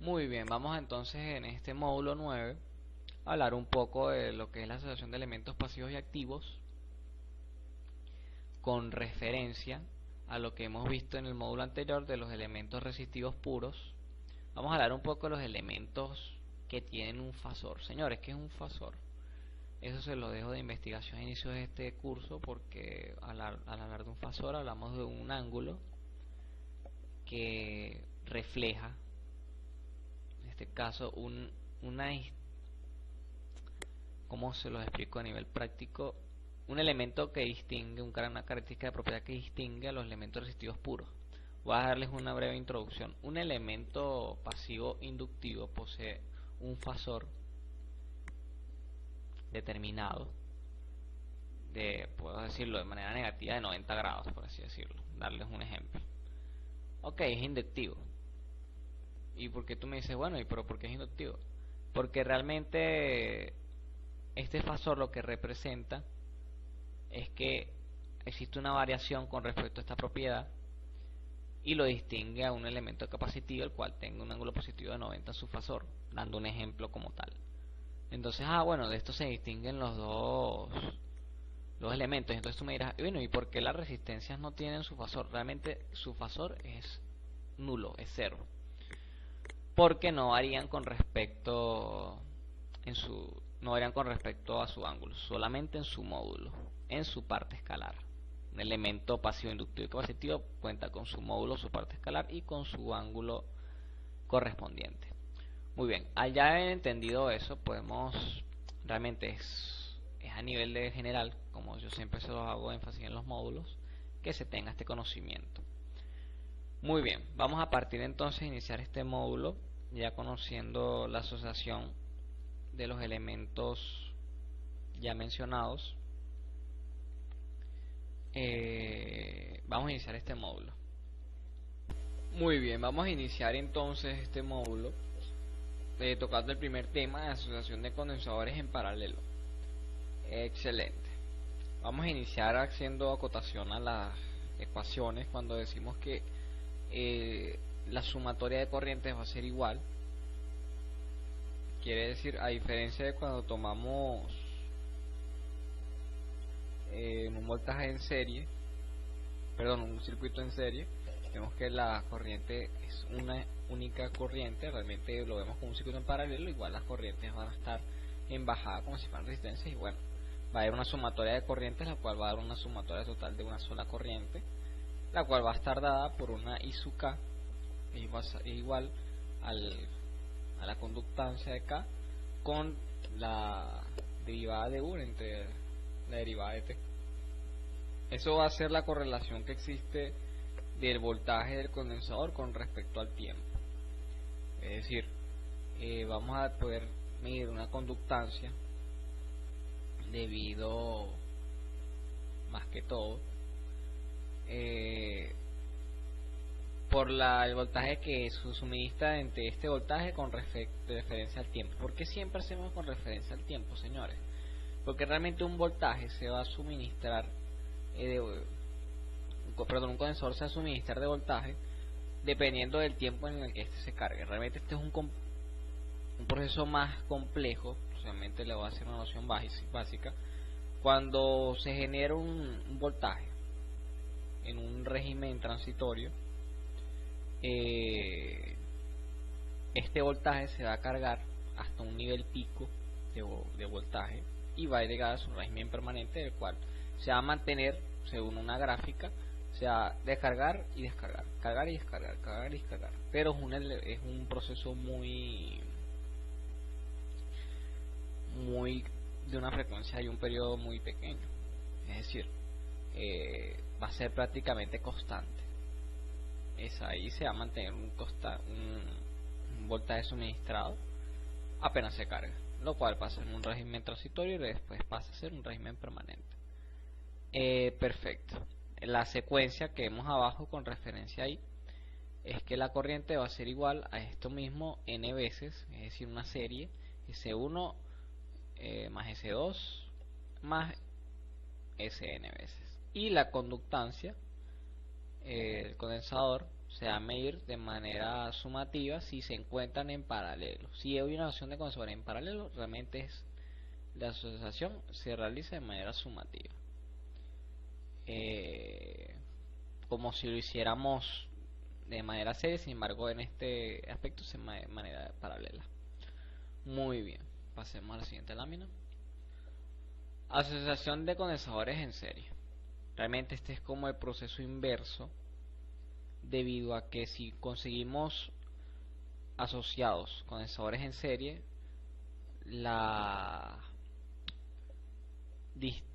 Muy bien, vamos entonces en este módulo 9 a hablar un poco de lo que es la asociación de elementos pasivos y activos con referencia a lo que hemos visto en el módulo anterior de los elementos resistivos puros. Vamos a hablar un poco de los elementos que tienen un fasor. Señores, ¿qué es un fasor? Eso se lo dejo de investigación a inicios de este curso, porque al hablar de un fasor hablamos de un ángulo que refleja, en este caso, ¿cómo se lo explico a nivel práctico? Un elemento que distingue, una característica de propiedad que distingue a los elementos resistivos puros. Voy a darles una breve introducción. Un elemento pasivo inductivo posee un fasor determinado, puedo decirlo de manera negativa, de 90 grados, por así decirlo. Darles un ejemplo. Ok, es inductivo. ¿Y por qué tú me dices, bueno, pero por qué es inductivo? Porque realmente este fasor lo que representa es que existe una variación con respecto a esta propiedad y lo distingue a un elemento capacitivo el cual tenga un ángulo positivo de 90 en su fasor, dando un ejemplo como tal. Entonces, bueno, de esto se distinguen los elementos. Entonces tú me dirás, bueno, ¿y por qué las resistencias no tienen su fasor? Realmente su fasor es nulo, es cero, porque no varían con respecto no varían con respecto a su ángulo, solamente en su módulo, en su parte escalar. Un elemento pasivo inductivo y capacitivo cuenta con su módulo, su parte escalar y con su ángulo correspondiente. Muy bien, al ya haber entendido eso, realmente es a nivel de general, como yo siempre se los hago énfasis en los módulos, que se tenga este conocimiento. Muy bien, vamos a partir entonces de iniciar este módulo ya conociendo la asociación de los elementos ya mencionados. Vamos a iniciar este módulo. Muy bien, vamos a iniciar entonces este módulo tocando el primer tema de asociación de condensadores en paralelo. Excelente. Vamos a iniciar haciendo acotación a las ecuaciones cuando decimos que la sumatoria de corrientes va a ser igual. Quiere decir, a diferencia de cuando tomamos un voltaje en serie, un circuito en serie, vemos que la corriente es una única corriente. Realmente lo vemos como un circuito en paralelo, igual las corrientes van a estar en bajada como si fueran resistencias, y bueno, va a haber una sumatoria de corrientes, la cual va a dar una sumatoria total de una sola corriente, la cual va a estar dada por una I sub K, igual a la conductancia de K con la derivada de U entre la derivada de T. Eso va a ser la correlación que existe del voltaje del condensador con respecto al tiempo. Es decir, vamos a poder medir una conductancia debido, más que todo, por el voltaje que suministra entre este voltaje con referencia al tiempo. ¿Por qué siempre hacemos con referencia al tiempo, señores? Porque realmente un voltaje se va a suministrar un condensador se va a suministrar de voltaje dependiendo del tiempo en el que este se cargue. Realmente este es un proceso más complejo. Solamente le voy a hacer una noción básica. Cuando se genera un voltaje en un régimen transitorio, este voltaje se va a cargar hasta un nivel pico de voltaje y va a llegar a su régimen permanente, del cual se va a mantener según una gráfica, se va a descargar y descargar, cargar y descargar, cargar y descargar. Pero es un proceso muy de una frecuencia y un periodo muy pequeño. Es decir, va a ser prácticamente constante. Ahí se va a mantener un voltaje suministrado apenas se carga, lo cual pasa en un régimen transitorio y después pasa a ser un régimen permanente. Perfecto. La secuencia que vemos abajo con referencia ahí es que la corriente va a ser igual a esto mismo n veces, es decir, una serie S1 más S2 más Sn veces, y la conductancia, el condensador, se va a medir de manera sumativa si se encuentran en paralelo. Si hay una asociación de condensadores en paralelo, realmente la asociación se realiza de manera sumativa. Como si lo hiciéramos de manera seria, sin embargo en este aspecto se de manera paralela. Muy bien, pasemos a la siguiente lámina. Asociación de condensadores en serie. Realmente este es como el proceso inverso, debido a que si conseguimos asociados condensadores en serie, la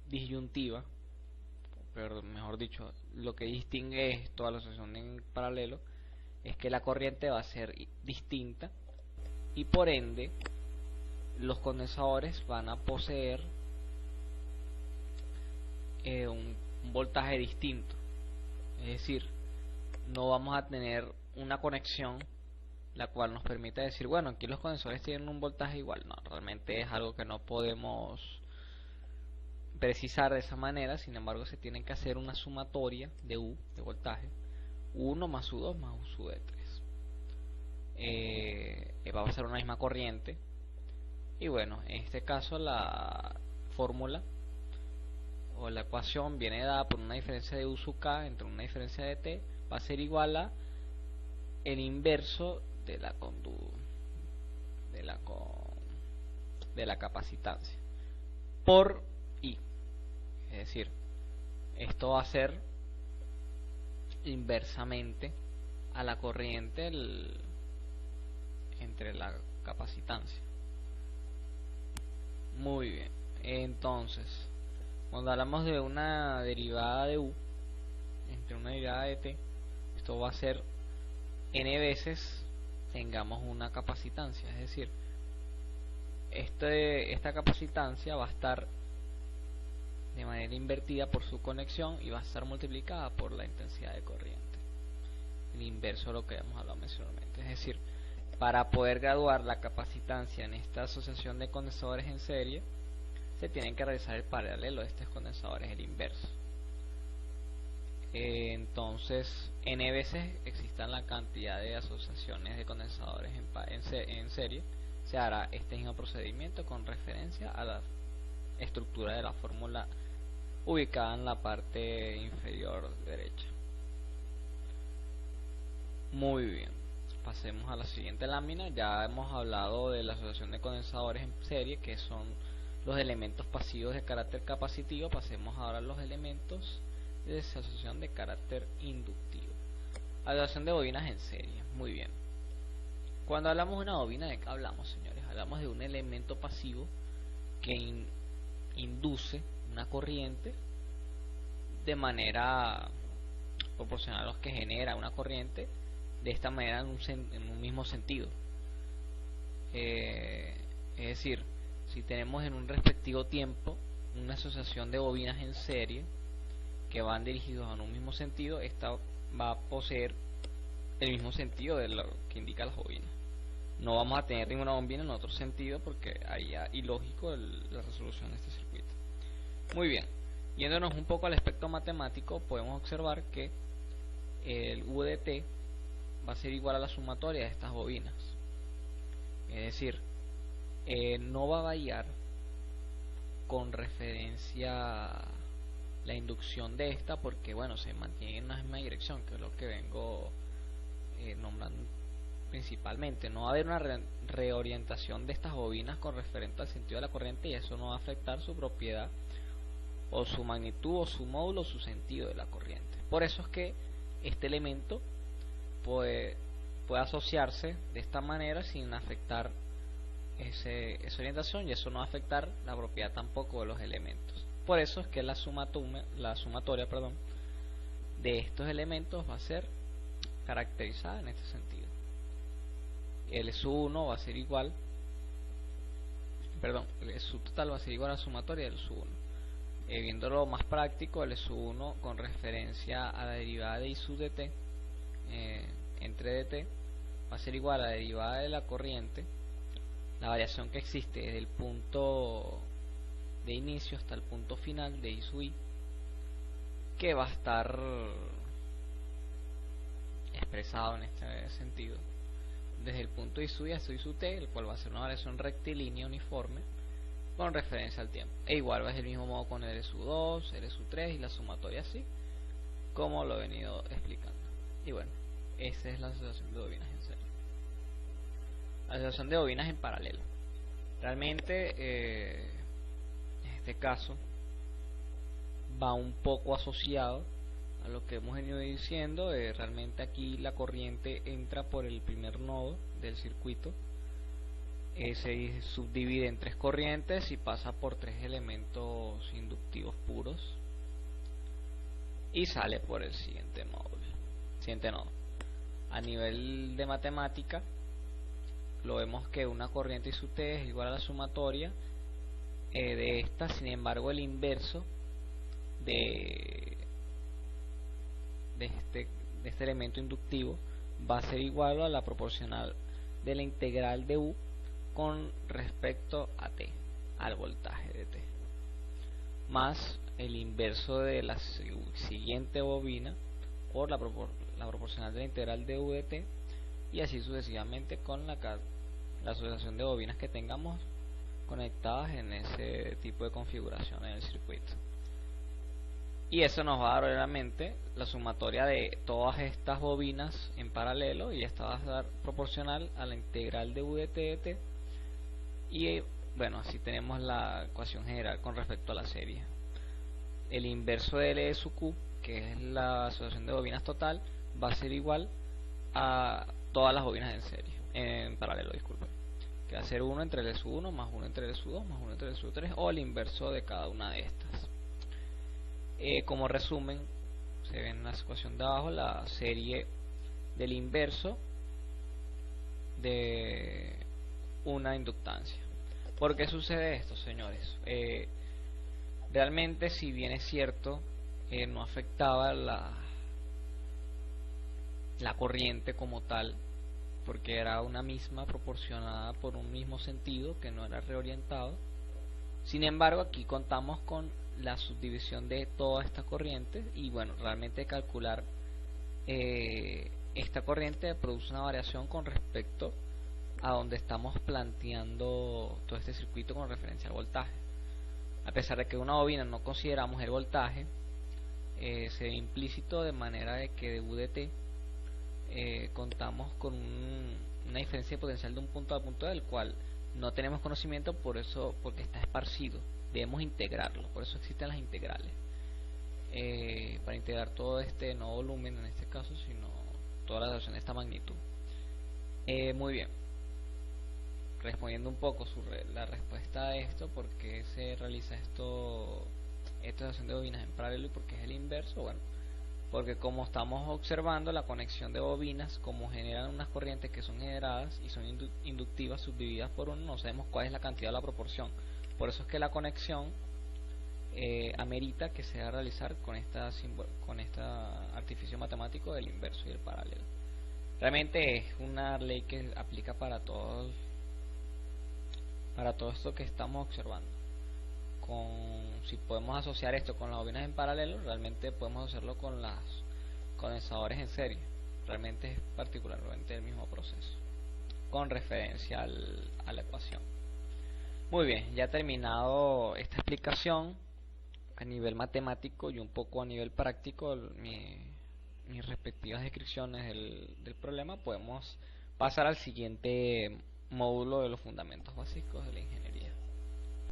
disyuntiva, pero mejor dicho, lo que distingue esto a la asociación en paralelo es que la corriente va a ser distinta y por ende los condensadores van a poseer un voltaje distinto. Es decir, no vamos a tener una conexión la cual nos permite decir, bueno, aquí los condensadores tienen un voltaje igual. No, realmente es algo que no podemos precisar de esa manera. Sin embargo, se tiene que hacer una sumatoria de U, de voltaje, U1 más U2 más U de 3. Va a ser una misma corriente. Y bueno, en este caso la fórmula o la ecuación viene dada por una diferencia de U sub K entre una diferencia de T, va a ser igual a el inverso de la capacitancia por I. Es decir, esto va a ser inversamente a la corriente entre la capacitancia. Muy bien, entonces cuando hablamos de una derivada de U entre una derivada de T, esto va a ser n veces tengamos una capacitancia. Es decir, esta capacitancia va a estar de manera invertida por su conexión y va a estar multiplicada por la intensidad de corriente, el inverso de lo que hemos hablado anteriormente. Es decir, para poder graduar la capacitancia en esta asociación de condensadores en serie, se tienen que realizar el paralelo de estos condensadores, el inverso. Entonces, n veces existan la cantidad de asociaciones de condensadores en serie, se hará este mismo procedimiento con referencia a la estructura de la fórmula ubicada en la parte inferior derecha. Muy bien, pasemos a la siguiente lámina. Ya hemos hablado de la asociación de condensadores en serie, que son los elementos pasivos de carácter capacitivo. Pasemos ahora a los elementos de asociación de carácter inductivo. Asociación de bobinas en serie. Muy bien. Cuando hablamos de una bobina, ¿de qué hablamos, señores? Hablamos de un elemento pasivo que induce una corriente de manera proporcional a los que genera una corriente, de esta manera en un mismo sentido. Es decir, si tenemos en un respectivo tiempo una asociación de bobinas en serie que van dirigidos en un mismo sentido, esta va a poseer el mismo sentido de lo que indica las bobinas. No vamos a tener ninguna bobina en otro sentido porque haría ilógico la resolución de este circuito. Muy bien, yéndonos un poco al aspecto matemático, podemos observar que el U de T va a ser igual a la sumatoria de estas bobinas. Es decir, no va a variar con referencia a la inducción de esta, porque bueno, se mantiene en la misma dirección, que es lo que vengo nombrando principalmente. No va a haber una reorientación de estas bobinas con referente al sentido de la corriente, y eso no va a afectar su propiedad o su magnitud o su módulo o su sentido de la corriente. Por eso es que este elemento puede asociarse de esta manera sin afectar esa orientación, y eso no va a afectar la propiedad tampoco de los elementos. Por eso es que la sumatoria de estos elementos va a ser caracterizada en este sentido. El SU1 va a ser igual, el SU total va a ser igual a la sumatoria del SU1. Viéndolo más práctico, el SU1 con referencia a la derivada de I sub de T entre dt va a ser igual a la derivada de la corriente, la variación que existe desde el punto de inicio hasta el punto final de I sub I, que va a estar expresado en este sentido desde el punto I sub y a sub I sub t, el cual va a ser una variación rectilínea uniforme con referencia al tiempo. E igual va a ser el mismo modo con L sub 2, L sub 3 y la sumatoria así, como lo he venido explicando. Y bueno, esa es la asociación de bobinas en serie. La asociación de bobinas en paralelo. Realmente, en este caso, va un poco asociado a lo que hemos venido diciendo. Realmente aquí la corriente entra por el primer nodo del circuito, se subdivide en tres corrientes y pasa por tres elementos inductivos puros y sale por el siguiente nodo. A nivel de matemática, lo vemos que una corriente I sub t es igual a la sumatoria de esta. Sin embargo, el inverso de este elemento inductivo va a ser igual a la proporcional de la integral de U con respecto a T, al voltaje de T, más el inverso de la siguiente bobina por la proporcional de la integral de U de T, y así sucesivamente con la asociación de bobinas que tengamos conectadas en ese tipo de configuración en el circuito. Y eso nos va a dar obviamente la sumatoria de todas estas bobinas en paralelo, y esta va a dar proporcional a la integral de U de T de T. Y bueno, así tenemos la ecuación general con respecto a la serie. El inverso de L sub Q, que es la asociación de bobinas total, va a ser igual a todas las bobinas en paralelo, disculpen, que va a ser 1 entre L sub 1 más 1 entre L sub 2 más 1 entre L sub 3, o el inverso de cada una de estas. Como resumen, se ve en la ecuación de abajo la serie del inverso de una inductancia. ¿Por qué sucede esto, señores? Realmente, si bien es cierto, no afectaba la corriente como tal, porque era una misma proporcionada por un mismo sentido que no era reorientado. Sin embargo, aquí contamos con la subdivisión de toda esta corriente, y bueno, realmente calcular esta corriente produce una variación con respecto a donde estamos planteando todo este circuito con referencia al voltaje. A pesar de que una bobina no consideramos el voltaje, se ve implícito, de manera de que de U de T contamos con una diferencia potencial de un punto a punto del cual no tenemos conocimiento, porque está esparcido. Debemos integrarlo, por eso existen las integrales, para integrar todo este no volumen en este caso, sino toda la relación de esta magnitud. Muy bien, respondiendo un poco la respuesta a esto, ¿por qué se realiza esta asociación de bobinas en paralelo y por qué es el inverso? Bueno, porque como estamos observando, la conexión de bobinas, como generan unas corrientes que son generadas y son inductivas subdivididas por uno, no sabemos cuál es la cantidad o la proporción. Por eso es que la conexión amerita que se va a realizar con este artificio matemático del inverso y el paralelo. Realmente es una ley que aplica para todo esto que estamos observando. Si podemos asociar esto con las bobinas en paralelo, realmente podemos hacerlo con las condensadores en serie. Realmente es particularmente el mismo proceso con referencia a la ecuación. Muy bien, ya terminado esta explicación a nivel matemático y un poco a nivel práctico, mis respectivas descripciones del problema, podemos pasar al siguiente módulo de los fundamentos básicos de la ingeniería.